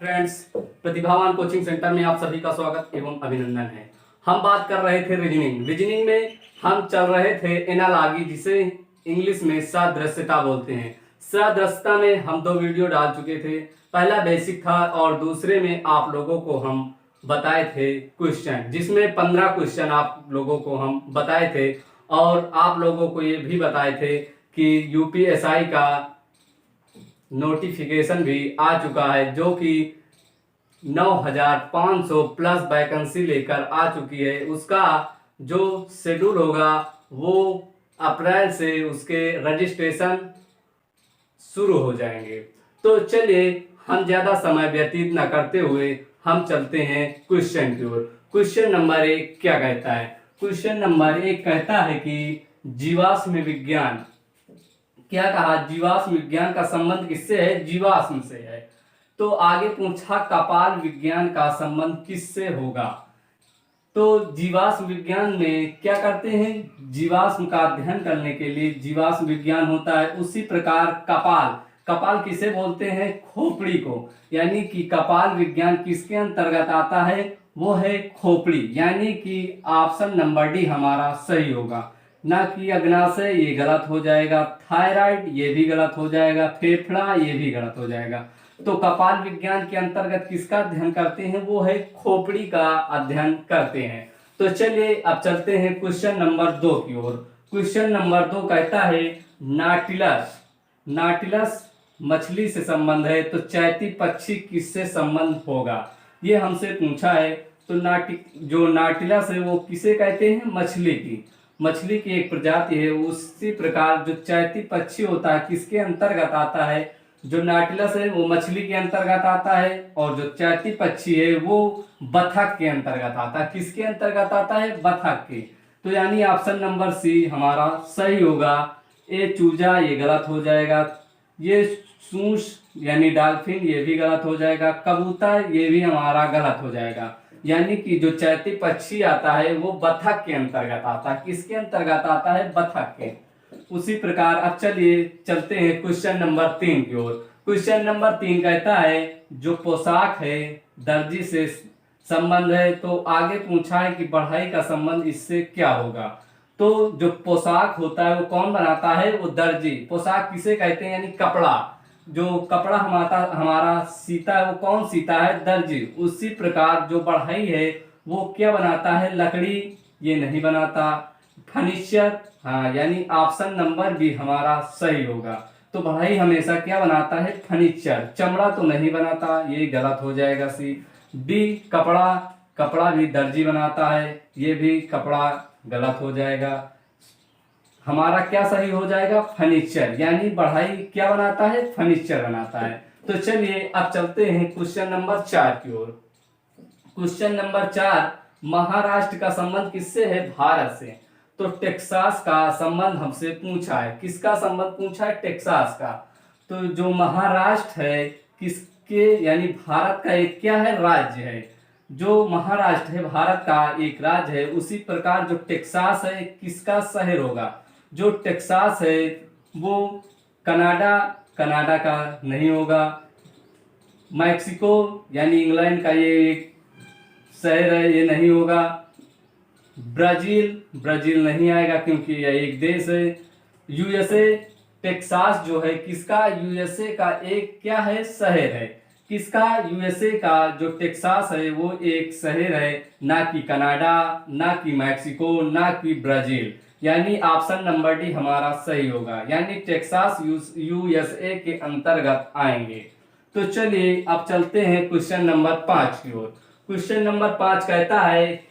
Friends, प्रतिभावान coaching centre में आप सभी का स्वागत एवं अभिनंदन है। हम बात कर रहे थे रीजनिंग में हम चल रहे थे एनालॉजी, जिसे इंग्लिश में सादृश्यता बोलते हैं। सादृश्यता में हम 2 वीडियो डाल चुके थे। पहला बेसिक था और दूसरे में आप लोगों को हम बताए थे क्वेश्चन, जिसमें 15 क्वेश्चन आप लोगों को हम बताए थे और आप लोगों को ये भी बताए थे कि यूपीएसआई का नोटिफिकेशन भी आ चुका है, जो कि 9,500 प्लस वैकेंसी लेकर आ चुकी है। उसका जो शेड्यूल होगा वो अप्रैल से उसके रजिस्ट्रेशन शुरू हो जाएंगे। तो चलिए हम ज़्यादा समय व्यतीत न करते हुए हम चलते हैं क्वेश्चन की ओर। क्वेश्चन नंबर 1 क्या कहता है? क्वेश्चन नंबर 1 कहता है कि जीवाश्म विज्ञान, क्या कहा? जीवाश्म विज्ञान का संबंध किससे है? जीवाश्म से है। तो आगे पूछा कपाल विज्ञान का संबंध किससे होगा? तो जीवाश्म विज्ञान में क्या करते हैं? जीवाश्म का अध्ययन करने के लिए जीवाश्म विज्ञान होता है। उसी प्रकार कपाल किसे बोलते हैं? खोपड़ी को। यानी कि कपाल विज्ञान किसके अंतर्गत आता है? वो है खोपड़ी। यानी कि ऑप्शन नंबर डी हमारा सही होगा। ना कि अग्नाशय, ये गलत हो जाएगा। थायराइड, ये भी गलत हो जाएगा। फेफड़ा, ये भी गलत हो जाएगा। तो कपाल विज्ञान के अंतर्गत किसका अध्ययन करते हैं? वो है खोपड़ी का अध्ययन करते हैं। तो चलिए अब चलते हैं क्वेश्चन नंबर 2 की ओर। क्वेश्चन नंबर 2 कहता है नाटिलस मछली से संबंध है, तो चैती पक्षी किससे संबंध होगा? ये हमसे पूछा है। तो जो नाटिलस है वो किसे कहते हैं? मछली की एक प्रजाति है। उसी प्रकार जो चैती पक्षी होता है किसके अंतर्गत आता है? जो नाटिलस है वो मछली के अंतर्गत आता है और जो चैती पक्षी है वो बतख के अंतर्गत आता है। किसके अंतर्गत आता है? बतख के। तो यानी ऑप्शन नंबर सी हमारा सही होगा। ए चूजा, ये गलत हो जाएगा। ये सूंस यानी डॉल्फिन, ये भी गलत हो जाएगा। कबूतर, ये भी हमारा गलत हो जाएगा। यानी कि जो चैती पक्षी आता है वो बतख के अंतर्गत आता है। किसके अंतर्गत आता है? बतख के। उसी प्रकार अब चलिए चलते हैं क्वेश्चन नंबर 3 की ओर। क्वेश्चन नंबर 3 कहता है जो पोशाक है दर्जी से संबंध है, तो आगे पूछा है कि बढ़ई का संबंध इससे क्या होगा? तो जो पोशाक होता है वो कौन बनाता है? वो दर्जी। पोशाक किसे कहते हैं? यानी कपड़ा। जो कपड़ा हमारा सीता है वो कौन सीता है? दर्जी। उसी प्रकार जो बढ़ई है वो क्या बनाता है? लकड़ी, ये नहीं बनाता। फर्नीचर, हाँ, यानी ऑप्शन नंबर बी हमारा सही होगा। तो बढ़ई हमेशा क्या बनाता है? फर्नीचर। चमड़ा तो नहीं बनाता, ये गलत हो जाएगा सी। डी कपड़ा भी दर्जी बनाता है, ये भी कपड़ा गलत हो जाएगा। हमारा क्या सही हो जाएगा? फर्नीचर। यानी बढ़ई क्या बनाता है? फर्नीचर बनाता है। तो चलिए अब चलते हैं क्वेश्चन नंबर 4 की ओर। क्वेश्चन नंबर 4, महाराष्ट्र का संबंध किससे है? भारत से। तो टेक्सास का संबंध हमसे पूछा है। किसका संबंध पूछा है? टेक्सास का। तो जो महाराष्ट्र है किसके, यानी भारत का एक क्या है? राज्य है। जो महाराष्ट्र है भारत का एक राज्य है। उसी प्रकार जो टेक्सास है किसका शहर होगा? जो टेक्सास है वो कनाडा का नहीं होगा। मैक्सिको यानी इंग्लैंड का ये एक शहर है, ये नहीं होगा। ब्राजील नहीं आएगा क्योंकि यह एक देश है। यूएसए, टेक्सास जो है किसका? यूएसए का एक क्या है? शहर है। किसका? यूएसए का जो टेक्सास है वो एक शहर है, ना कि कनाडा, ना कि मैक्सिको, ना कि ब्राजील। यानी ऑप्शन नंबर डी हमारा सही होगा। यानी टेक्सास यूएसए के अंतर्गत आएंगे। तो चलिए अब चलते हैं क्वेश्चन नंबर 5 की ओर। क्वेश्चन नंबर 5 कहता है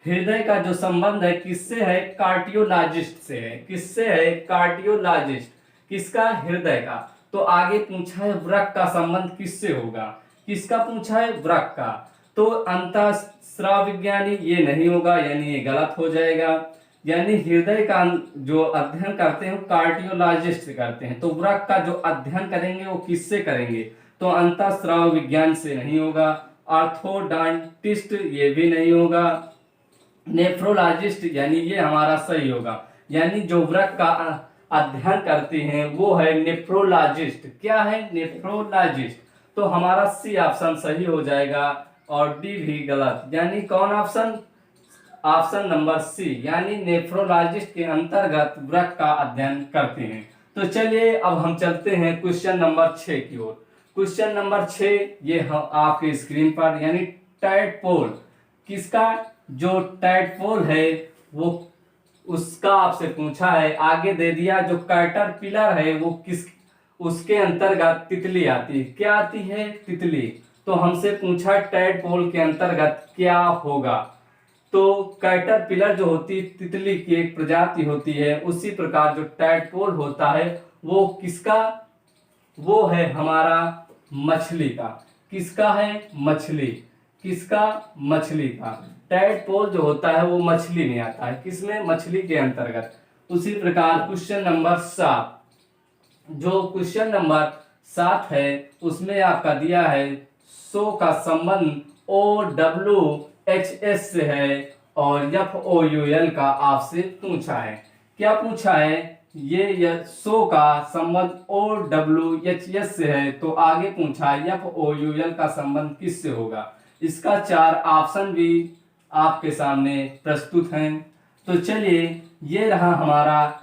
हृदय का जो संबंध है किससे है? कार्डियोलॉजिस्ट से है। किससे है? कार्डियोलॉजिस्ट। किसका? हृदय का। तो आगे पूछा है वृक्क का संबंध किससे होगा? किसका पूछा है? वृक्क का। तो अंतःस्राव विज्ञानी, ये नहीं होगा, यानी ये गलत हो जाएगा। यानी हृदय का जो अध्ययन करते हैं कार्डियोलॉजिस्ट से करते हैं। तो वृक्क का जो अध्ययन करेंगे वो किससे करेंगे? तो अंतःस्राव विज्ञान से नहीं होगा। ऑर्थोडॉन्टिस्ट, ये भी नहीं होगा। नेफ्रोलॉजिस्ट, यानी ये हमारा सही होगा। यानी जो वृक्क का अध्ययन करते हैं वो है नेफ्रोलॉजिस्ट। क्या है? नेफ्रोलॉजिस्ट। तो हमारा सी ऑप्शन सही हो जाएगा और डी भी गलत। यानी कौन ऑप्शन? ऑप्शन नंबर सी, यानी नेफ्रोलॉजिस्ट के अंतर्गत वृक्क का अध्ययन करते हैं। तो चलिए अब हम चलते हैं क्वेश्चन नंबर 6 की ओर। क्वेश्चन नंबर 6 ये हम आपके स्क्रीन पर, यानी टैडपोल किसका, जो टैडपोल है वो उसका आपसे पूछा है। आगे दे दिया जो कैटरपिलर है वो किस, उसके अंतर्गत तितली आती है। क्या आती है? तितली। तो हमसे पूछा टैडपोल के अंतर्गत क्या होगा। तो कैटरपिलर जो होती है तितली की एक प्रजाति होती है, उसी प्रकार जो टैडपोल होता है वो किसका, वो है हमारा मछली का। किसका है? मछली। किसका? मछली का। टैडपोल जो होता है वो मछली में आता है। किसमें? मछली के अंतर्गत। उसी प्रकार क्वेश्चन नंबर 7, जो क्वेश्चन नंबर 7 है उसमें आपका दिया है सो का संबंध OWHS से है और FOUL का आपसे पूछा है। क्या पूछा है? ये सो का संबंध OWHS से है, तो आगे पूछा है FOUL का संबंध किससे होगा। इसका 4 ऑप्शन भी आपके सामने प्रस्तुत हैं। तो चलिए ये रहा हमारा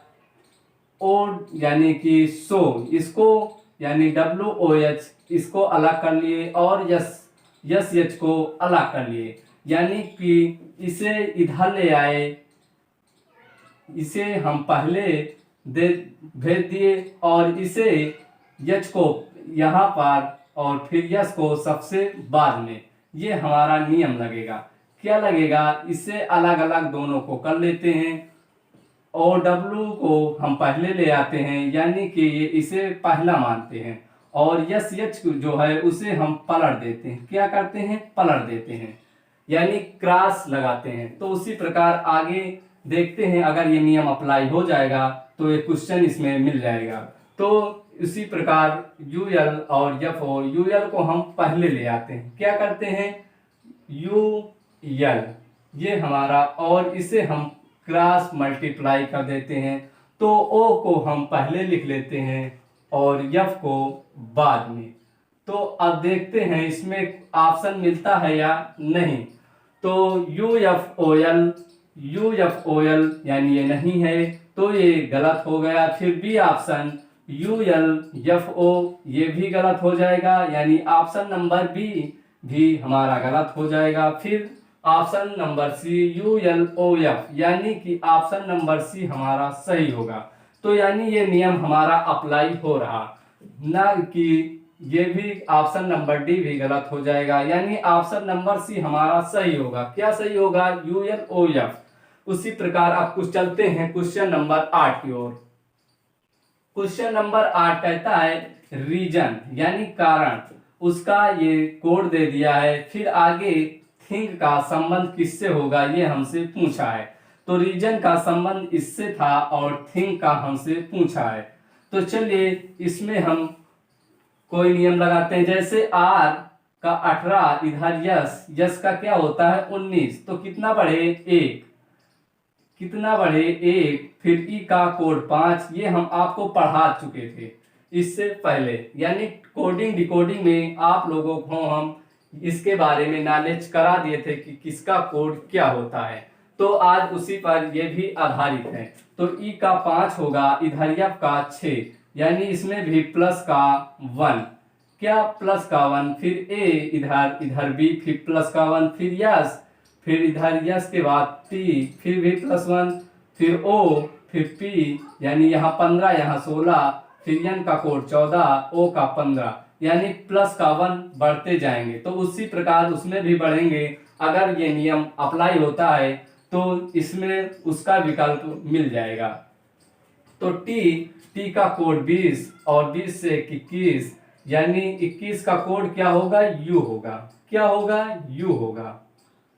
ओ, यानी कि सो, इसको यानी WOH इसको अलग कर लिए और SH को अलग कर लिए, यानी कि इसे इधर ले आए, इसे हम पहले दे भेज दिए और इसे यच को यहाँ पर और फिर यस को सबसे बाद में। ये हमारा नियम लगेगा। क्या लगेगा? इसे अलग अलग दोनों को कर लेते हैं और W को हम पहले ले आते हैं, यानी कि ये इसे पहला मानते हैं और यच जो है उसे हम पलट देते हैं। क्या करते हैं? पलट देते हैं, यानी क्रॉस लगाते हैं। तो उसी प्रकार आगे देखते हैं, अगर ये नियम अप्लाई हो जाएगा तो ये क्वेश्चन इसमें मिल जाएगा। तो इसी प्रकार UL और FO, UL को हम पहले ले आते हैं। क्या करते हैं? UL ये हमारा, और इसे हम क्रॉस मल्टीप्लाई कर देते हैं। तो O को हम पहले लिख लेते हैं और F को बाद में। तो अब देखते हैं इसमें ऑप्शन मिलता है या नहीं। तो UFOL यानी ये नहीं है, तो ये गलत हो गया। फिर बी ऑप्शन ULFO ये भी गलत हो जाएगा, यानी ऑप्शन नंबर बी भी हमारा गलत हो जाएगा। फिर ऑप्शन नंबर सी ULOF, यानी कि ऑप्शन नंबर सी हमारा सही होगा। तो यानी ये नियम हमारा अप्लाई हो रहा, ना कि ये भी ऑप्शन नंबर डी भी गलत हो जाएगा, यानी ऑप्शन नंबर सी हमारा सही होगा। क्या सही होगा? ULOF। उसी प्रकार अब कुछ चलते हैं क्वेश्चन नंबर 8 की ओर। क्वेश्चन नंबर 8 कहता है रीजन, यानी कारण, उसका ये कोड दे दिया है। फिर आगे थिंक का संबंध किससे होगा ये हमसे पूछा है। तो रीजन का संबंध इससे था और थिंक का हमसे पूछा है। तो चलिए इसमें हम कोई नियम लगाते हैं। जैसे R का 18 इधर यस का क्या होता है 19, तो कितना बढ़े 1, कितना बढ़े 1। फिर ई का कोड 5, ये हम आपको पढ़ा चुके थे इससे पहले, यानी कोडिंग डिकोडिंग में आप लोगों को हम इसके बारे में नॉलेज करा दिए थे कि किसका कोड क्या होता है। तो आज उसी पर ये भी आधारित है। तो ई का 5 होगा, इधर एफ का 6, यानी इसमें भी प्लस का 1, क्या प्लस का 1। फिर ए इधर बी, फिर प्लस का 1, फिर यस, फिर इधर यस के बाद टी, फिर भी प्लस 1, फिर ओ, फिर पी, यानी यहाँ 15, यहाँ 16, फिर एन का कोड 14, ओ का 15, यानी प्लस का 1 बढ़ते जाएंगे। तो उसी प्रकार उसमें भी बढ़ेंगे। अगर ये नियम अप्लाई होता है तो इसमें उसका विकल्प मिल जाएगा। तो टी का कोड 20 और 20 से 21, यानी 21 का कोड क्या होगा? यू होगा। क्या होगा? यू होगा।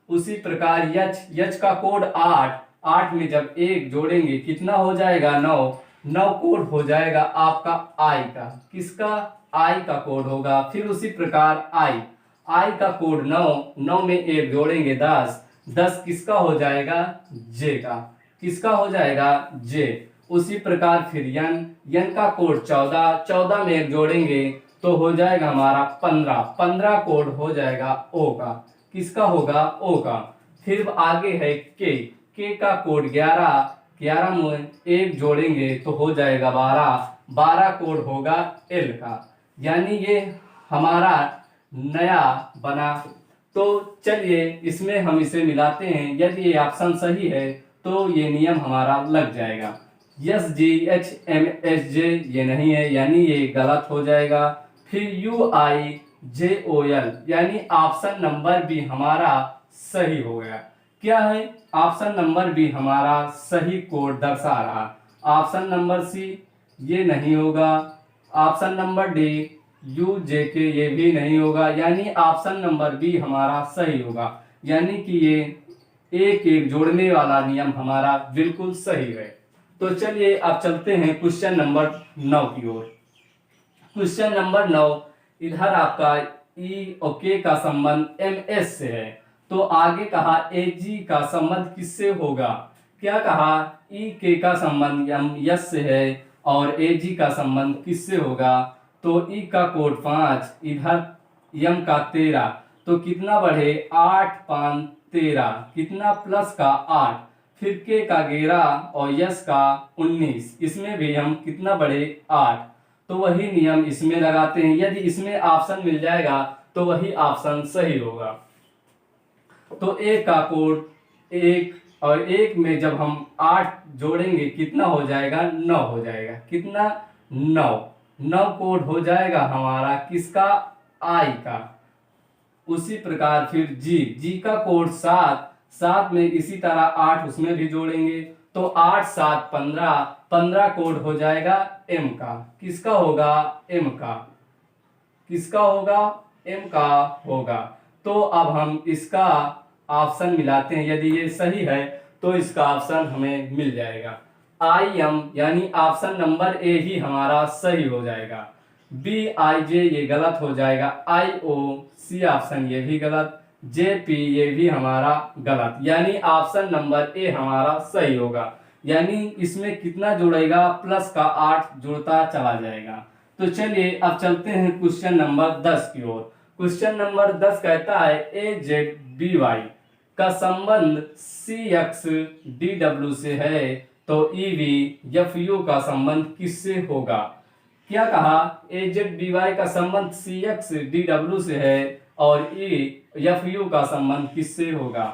उसी प्रकार यच का कोड 8 में जब 1 जोड़ेंगे कितना हो जाएगा? 9 कोड हो जाएगा आपका आई का। किसका? आई का कोड होगा। फिर उसी प्रकार आई का कोड 9 में 1 जोड़ेंगे 10 किसका हो जाएगा? जे का। किसका हो जाएगा? जे। उसी प्रकार फिर यन का कोड 14 में 1 जोड़ेंगे तो हो जाएगा हमारा 15। 15 कोड हो जाएगा ओ का। किसका होगा? ओ का। फिर आगे है के का कोड 11। 11 में एक जोड़ेंगे तो हो जाएगा 12। 12 कोड होगा एल का। यानी ये हमारा नया बना। तो चलिए इसमें हम इसे मिलाते हैं। यदि ये ऑप्शन सही है तो ये नियम हमारा लग जाएगा। S G H M S J ये नहीं है, यानी ये गलत हो जाएगा। फिर U I J O L, यानी ऑप्शन नंबर भी हमारा सही हो गया। क्या है? ऑप्शन नंबर भी हमारा सही कोड दर्शा रहा। ऑप्शन नंबर सी ये नहीं होगा। ऑप्शन नंबर डी यू जे के ये भी नहीं होगा, यानी ऑप्शन नंबर बी हमारा सही होगा। यानी कि ये एक एक जोड़ने वाला नियम हमारा बिल्कुल सही है। तो चलिए अब चलते हैं क्वेश्चन नंबर 9 की ओर। क्वेश्चन नंबर 9, इधर आपका ई और के का संबंध एम एस से है। तो आगे कहा ए जी का संबंध किससे होगा? क्या कहा? ई के का संबंध एम एस से है और ए जी का संबंध किससे होगा? तो ई का कोड 5, इधर यम का 13। तो कितना बढ़े? 8 5 13, कितना प्लस का 8, फिर के का 11 और यस का 19। इसमें भी हम कितना बढ़े? 8। तो वही नियम इसमें लगाते हैं। यदि इसमें ऑप्शन मिल जाएगा तो वही ऑप्शन सही होगा। तो एक का कोड 1 और 1 में जब हम 8 जोड़ेंगे कितना हो जाएगा? 9 हो जाएगा। कितना? 9। 9 कोड हो जाएगा हमारा किसका? आई का। उसी प्रकार फिर जी का कोड 7। 7 में इसी तरह 8 उसमें भी जोड़ेंगे तो 8 7 15। 15 कोड हो जाएगा एम का। किसका होगा? एम का। किसका होगा? एम का होगा। तो अब हम इसका ऑप्शन मिलाते हैं। यदि ये सही है तो इसका ऑप्शन हमें मिल जाएगा। आई एम, यानी ऑप्शन नंबर ए ही हमारा सही हो जाएगा। बी आई जे ये गलत हो जाएगा। आई ओ सी ऑप्शन ये भी गलत। जे पी ये भी हमारा गलत, यानी ऑप्शन नंबर ए हमारा सही होगा। यानी इसमें कितना जुड़ेगा? प्लस का 8 जुड़ता चला जाएगा। तो चलिए अब चलते हैं क्वेश्चन नंबर 10 की ओर। क्वेश्चन नंबर 10 कहता है ए जेड बी वाई का संबंध सी एक्स डी डब्ल्यू से है तो ई वी एफ यू का संबंध किससे होगा? क्या कहा? ए जेड बी वाई का संबंध सी एक्स डी डब्ल्यू से है और ई एफ यू का संबंध किससे होगा?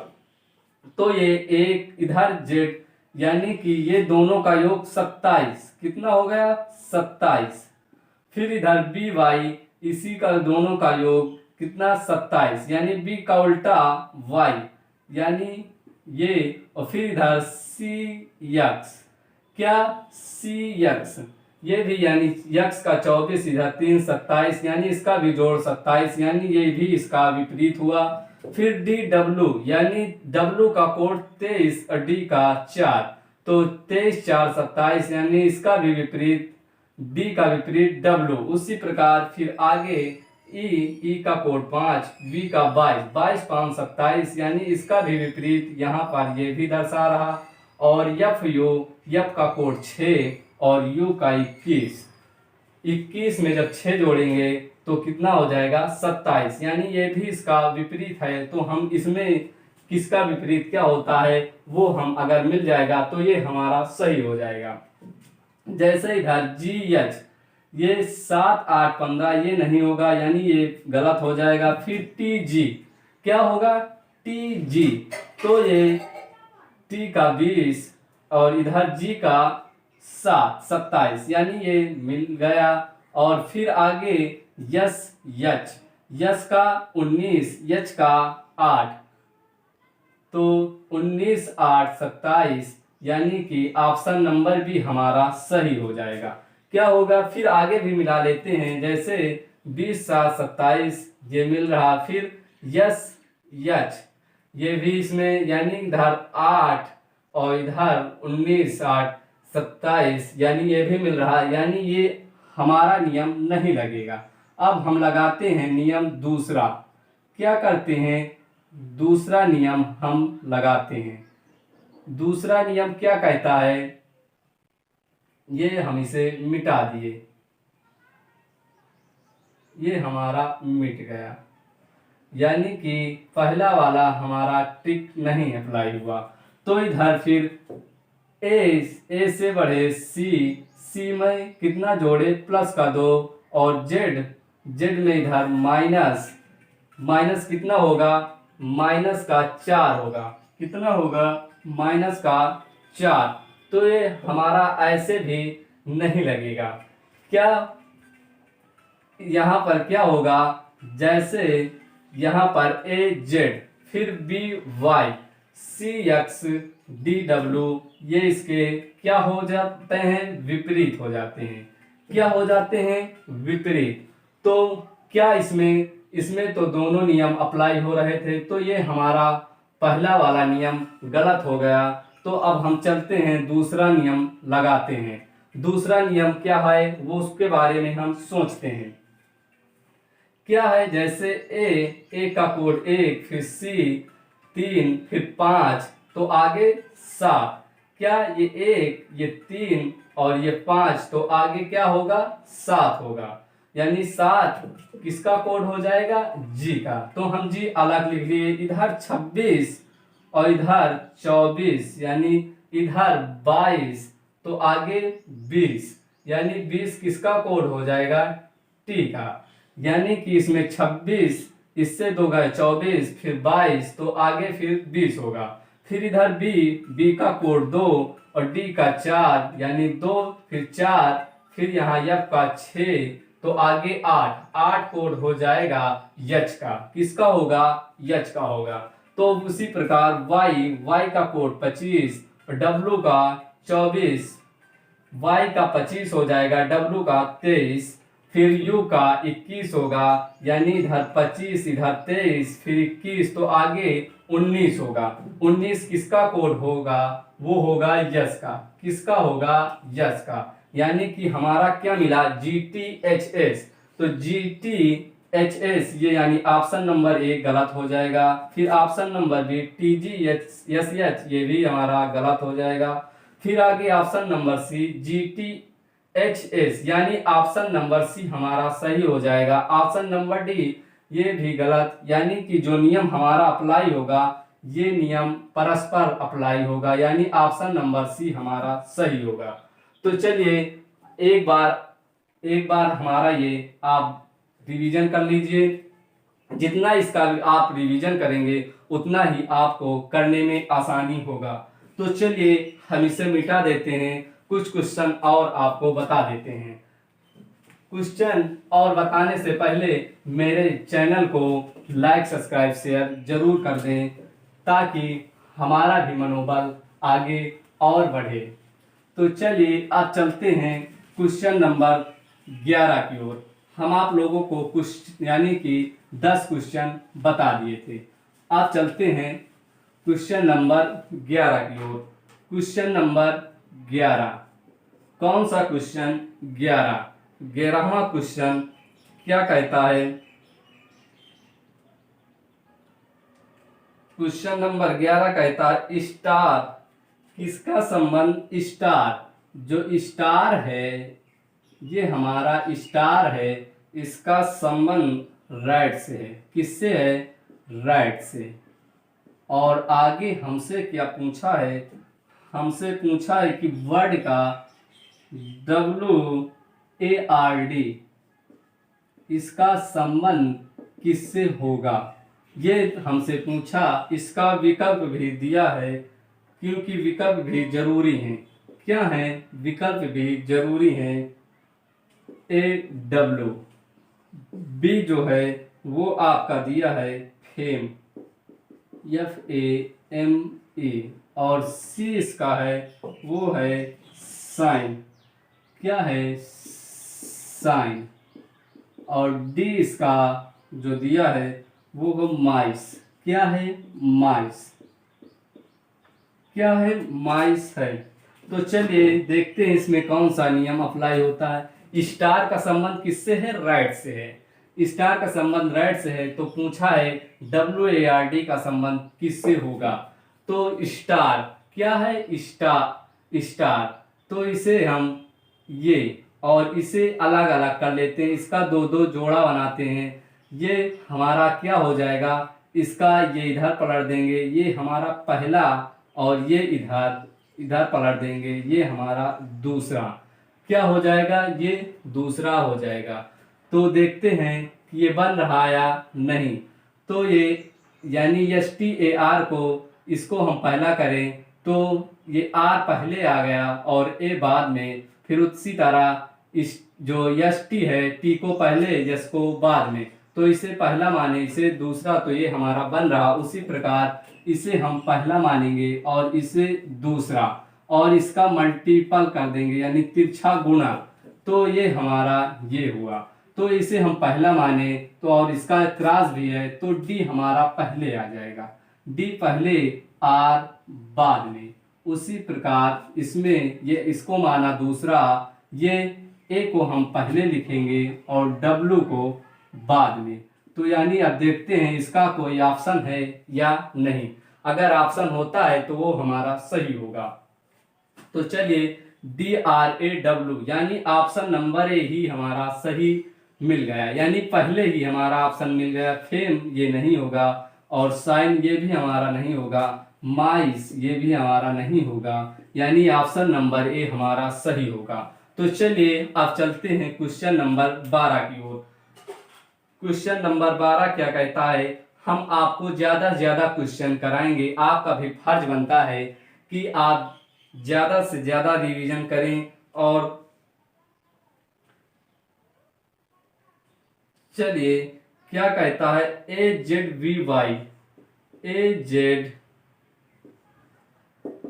तो ये एक इधर जेड, यानी कि ये दोनों का योग 27। कितना हो गया? 27। फिर इधर बी वाई, इसी का दोनों का योग कितना? 27, यानी बी का उल्टा वाई, यानी ये। और फिर इधर सी यक्स। क्या? सी यक्स ये भी, यानी यक्स का 24, इधर 3 27, यानी इसका भी जोड़ 27, यानी ये भी इसका विपरीत हुआ। फिर डी डब्ल्यू, यानी डब्ल्यू का कोड 23 और डी का 4, तो 23 4 27, यानी इसका भी विपरीत, डी का विपरीत डब्ल्यू। उसी प्रकार फिर आगे ई का कोड 5, बी का 22, 22 5 27, यानी इसका भी विपरीत यहाँ पर ये भी दर्शा रहा। और एफ का कोड 6 और यू का 21। 21 में जब 6 जोड़ेंगे तो कितना हो जाएगा? 27, यानी ये भी इसका विपरीत है। तो हम इसमें किसका विपरीत क्या होता है वो हम अगर मिल जाएगा तो ये हमारा सही हो जाएगा। जैसे इधर जी एच, ये 7 8 15 ये नहीं होगा, यानी ये गलत हो जाएगा। फिर टी जी, क्या होगा? टी जी, तो ये टी का 20 और इधर जी का 7 27, यानी ये मिल गया। और फिर आगे यस यच, यस का 19, यच का 8, तो 19 8 27, यानी कि ऑप्शन नंबर भी हमारा सही हो जाएगा। क्या होगा? फिर आगे भी मिला लेते हैं। जैसे 20 7 27 ये मिल रहा। फिर यस यच ये भी इसमें, यानी इधर 8 और इधर 19 8 27, यानी ये भी मिल रहा, यानी ये हमारा नियम नहीं लगेगा। अब हम लगाते हैं नियम दूसरा। क्या करते हैं? दूसरा नियम हम लगाते हैं। दूसरा नियम क्या कहता है? ये हम इसे मिटा दिए। ये हमारा मिट गया, यानी कि पहला वाला हमारा टिक नहीं अप्लाई हुआ। तो इधर फिर ए से बढ़े सी में कितना जोड़े प्लस का 2, और जेड में इधर माइनस कितना होगा, माइनस का 4 होगा। कितना होगा, माइनस का 4। तो ये हमारा ऐसे भी नहीं लगेगा। क्या यहाँ पर क्या होगा, जैसे यहाँ पर ए जेड, फिर बी वाई, सी एक्स, डी डब्ल्यू, ये इसके क्या हो जाते हैं, विपरीत हो जाते हैं। क्या हो जाते हैं, विपरीत। तो क्या इसमें तो दोनों नियम अप्लाई हो रहे थे, तो ये हमारा पहला वाला नियम गलत हो गया। तो अब हम चलते हैं दूसरा नियम लगाते हैं। दूसरा नियम क्या है वो उसके बारे में हम सोचते हैं। क्या है, जैसे ए का कोड 1, फिर सी 3, फिर 5, तो आगे 7। क्या ये 1, ये 3 और ये 5, तो आगे क्या होगा, 7 होगा। यानी 7 किसका कोड हो जाएगा, जी का। तो हम जी अलग लिख लिए, इधर 26 और इधर 24, यानी इधर 22 तो आगे 20, यानी 20 किसका कोड हो जाएगा, टी का। यानी कि इसमें 26, इससे 2 गए 24, फिर 22, तो आगे फिर 20 होगा। फिर इधर बी का कोड 2 और डी का 4, यानी 2 फिर 4, फिर यहाँ एफ का 6, तो आगे 8 कोड हो जाएगा यच का। किसका होगा, यच का होगा। तो उसी प्रकार वाई का कोड 25 और डब्लू का 24, वाई का 25 हो जाएगा, डब्लू का 23, फिर यू का 21 होगा, यानी इधर 25 इधर 23 फिर 21, तो आगे 19 होगा। 19 किसका कोड होगा, वो होगा यस का। किसका होगा, यस का। यानी कि हमारा क्या मिला, GTHS। तो GTHS ये यानी ऑप्शन नंबर 1 गलत हो जाएगा। फिर ऑप्शन नंबर बी TGSH ये भी हमारा गलत हो जाएगा। फिर आगे ऑप्शन नंबर सी GTHS, यानी ऑप्शन नंबर सी हमारा सही हो जाएगा। ऑप्शन नंबर डी ये भी गलत, यानी कि जो नियम हमारा अप्लाई होगा ये नियम परस्पर अप्लाई होगा, यानी ऑप्शन नंबर सी हमारा सही होगा। तो चलिए एक बार हमारा ये आप रिवीजन कर लीजिए। जितना इसका आप रिवीजन करेंगे उतना ही आपको करने में आसानी होगा। तो चलिए हम इसे मिटा देते हैं, कुछ क्वेश्चन और आपको बता देते हैं। क्वेश्चन और बताने से पहले मेरे चैनल को लाइक सब्सक्राइब शेयर जरूर कर दें, ताकि हमारा भी मनोबल आगे और बढ़े। तो चलिए अब चलते हैं क्वेश्चन नंबर 11 की ओर। हम आप लोगों को कुछ यानी कि 10 क्वेश्चन बता दिए थे। अब चलते हैं क्वेश्चन नंबर 11 की ओर। क्वेश्चन नंबर 11, कौन सा क्वेश्चन, 11वां क्वेश्चन क्या कहता है। क्वेश्चन नंबर 11 कहता है स्टार, किसका संबंध, स्टार, जो स्टार है ये हमारा स्टार है, इसका संबंध राइट से है। किससे है, राइट से। और आगे हमसे क्या पूछा है, हमसे पूछा है कि वर्ड का WARD इसका संबंध किससे होगा, ये हमसे पूछा। इसका विकल्प भी दिया है, क्योंकि विकल्प भी जरूरी हैं। क्या है, विकल्प भी जरूरी हैं। AW, बी जो है वो आपका दिया है फेम, FAME, और सी इसका है वो है साइन। क्या है, साइन। और डी इसका जो दिया है वो है माइस। क्या है, माइस। क्या है, माइस है। तो चलिए देखते हैं इसमें कौन सा नियम अप्लाई होता है। स्टार का संबंध किससे है, राइट से है। स्टार का संबंध राइट से है, तो पूछा है WARD का संबंध किससे होगा। तो स्टार क्या है, स्टार, तो इसे हम ये और इसे अलग अलग कर लेते हैं, इसका दो दो जोड़ा बनाते हैं। ये हमारा क्या हो जाएगा, इसका ये इधर पलट देंगे, ये हमारा पहला, और ये इधर इधर पलट देंगे, ये हमारा दूसरा। क्या हो जाएगा, ये दूसरा हो जाएगा। तो देखते हैं कि ये बन रहा या नहीं। तो ये यानी STAR को, इसको हम पहला करें तो ये R पहले आ गया और A बाद में, फिर उसी तरह इस जो ST है, T को पहले, S को बाद में, तो इसे पहला माने, इसे दूसरा, तो ये हमारा बन रहा। उसी प्रकार इसे हम पहला मानेंगे और इसे दूसरा, और इसका मल्टीपल कर देंगे यानी तिरछा गुणा, तो ये हमारा ये हुआ। तो इसे हम पहला माने तो, और इसका क्रॉस भी है, तो D हमारा पहले आ जाएगा, D पहले R बाद में। उसी प्रकार इसमें ये इसको माना दूसरा, ये A को हम पहले लिखेंगे और W को बाद में। तो यानी अब देखते हैं इसका कोई ऑप्शन है या नहीं। अगर ऑप्शन होता है तो वो हमारा सही होगा। तो चलिए DRAW यानी ऑप्शन नंबर ए ही हमारा सही मिल गया, यानी पहले ही हमारा ऑप्शन मिल गया। फेम ये नहीं होगा, और साइन ये भी हमारा नहीं होगा, माइस ये भी हमारा नहीं होगा, यानी ऑप्शन नंबर ए हमारा सही होगा। तो चलिए अब चलते हैं क्वेश्चन नंबर 12 की ओर। क्वेश्चन नंबर 12 क्या कहता है, हम आपको ज्यादा से ज्यादा क्वेश्चन कराएंगे। आपका भी फर्ज बनता है कि आप ज्यादा से ज्यादा रिवीजन करें। और चलिए क्या कहता है,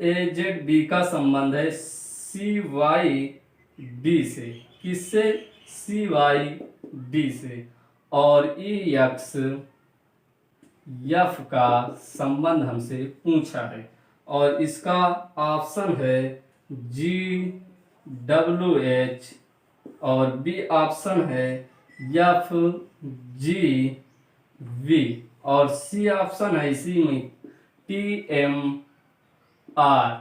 AZB का संबंध है CYD से, किससे, CYD से, और EXF का संबंध हमसे पूछा है, और इसका ऑप्शन है GWH, और बी ऑप्शन है FGV, और सी ऑप्शन है इसी में TMR,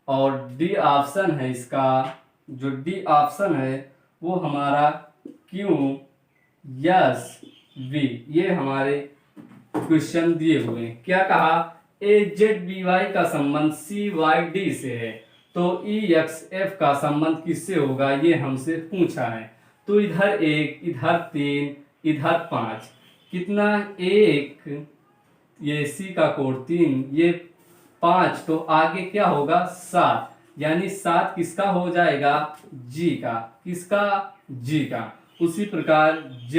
और डी ऑप्शन है इसका, जो डी ऑप्शन है वो हमारा QSV। ये हमारे क्वेश्चन दिए हुए हैं। क्या कहा, AZBY का संबंध CYD से है, तो EXF का संबंध किससे होगा, ये हमसे पूछा है। तो इधर 1, इधर 3, इधर 5, कितना, 1, ये C का कोड 3, ये 5, तो आगे क्या होगा 7, यानी 7 किसका हो जाएगा, G का, किसका, G का। उसी प्रकार Z,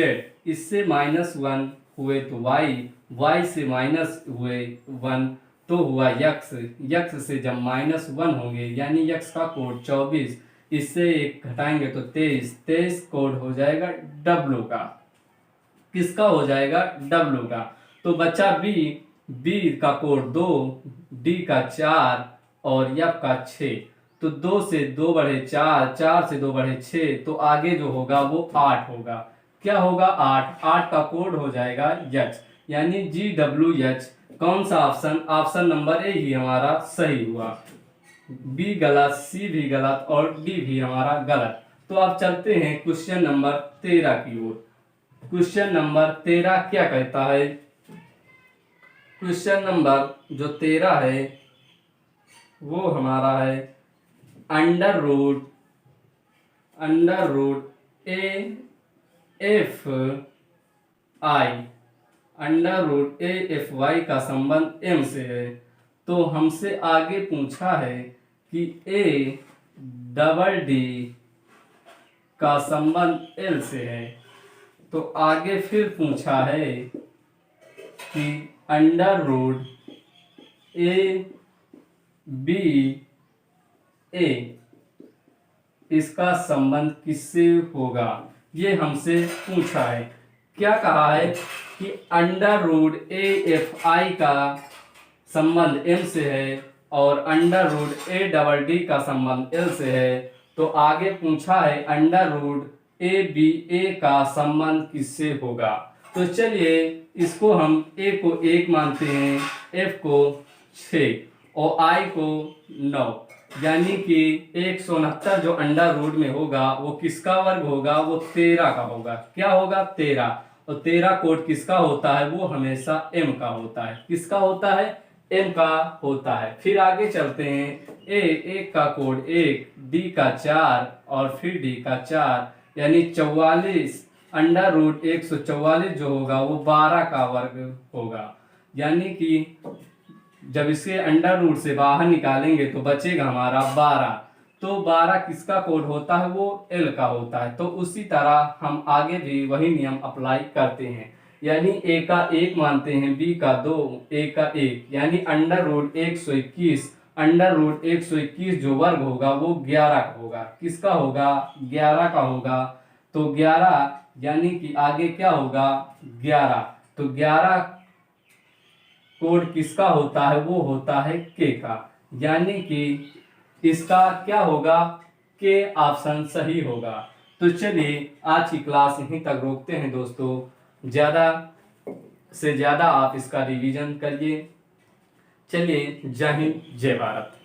इससे -1 हुए तो Y से माइनस हुए 1 तो हुआ X से जब -1 होंगे यानी X का कोड 24, इससे 1 घटाएंगे तो 23 कोड हो जाएगा W का, किसका हो जाएगा, W का। तो बच्चा B का कोड 2, D का 4 और F का 6। तो 2 से 2 बढ़े 4, 4 से 2 बढ़े 6, तो आगे जो होगा वो 8 होगा। क्या होगा, 8 का कोड हो जाएगा H, यानी GWH। कौन सा ऑप्शन, ऑप्शन नंबर ए ही हमारा सही हुआ। बी गलत, सी भी गलत और डी भी हमारा गलत। तो अब चलते हैं क्वेश्चन नंबर 13 की ओर। क्वेश्चन नंबर 13 क्या कहता है, क्वेश्चन नंबर जो 13 है वो हमारा है अंडर रूट AFY का संबंध M से है। तो हमसे आगे पूछा है कि ADD का संबंध L से है। तो आगे फिर पूछा है कि अंडर रूट ABA इसका संबंध किससे होगा, ये हमसे पूछा है। क्या कहा है कि अंडर रूट AFI का संबंध M से है और अंडर रूट ADD का संबंध L से है। तो आगे पूछा है अंडर रूट ABA का संबंध किससे होगा। तो चलिए इसको हम A को 1 मानते हैं, F को 6 और I को 9। यानी कि 169 जो अंडर रूट में होगा वो किसका वर्ग होगा, वो 13 का होगा। क्या होगा, 13। और 13 कोड किसका होता है, वो हमेशा m का होता है। किसका होता है, m का होता है। फिर आगे चलते हैं, एक का कोड 1, d का 4 और फिर d का 4, यानी 44 अंडर रूट 144 जो होगा वो 12 का वर्ग होगा। यानी कि जब इसके अंडर रूट से बाहर निकालेंगे तो बचेगा हमारा 12। तो 12 किसका कोड होता है, वो एल का होता है। तो उसी तरह हम आगे भी वही नियम अप्लाई करते हैं, यानी ए का 1 मानते हैं, बी का 2, ए का 1, यानी अंडर रूट 121, अंडर रूट 121 जो वर्ग होगा वो 11 का होगा। किसका होगा, 11 का होगा। तो 11 यानी कि आगे क्या होगा, 11। तो 11 कोड किसका होता है, वो होता है के का, यानी कि इसका क्या होगा, के ऑप्शन सही होगा। तो चलिए आज की क्लास यहीं तक रोकते हैं दोस्तों। ज़्यादा से ज़्यादा आप इसका रिवीजन करिए। चलिए, जय हिंद, जय भारत।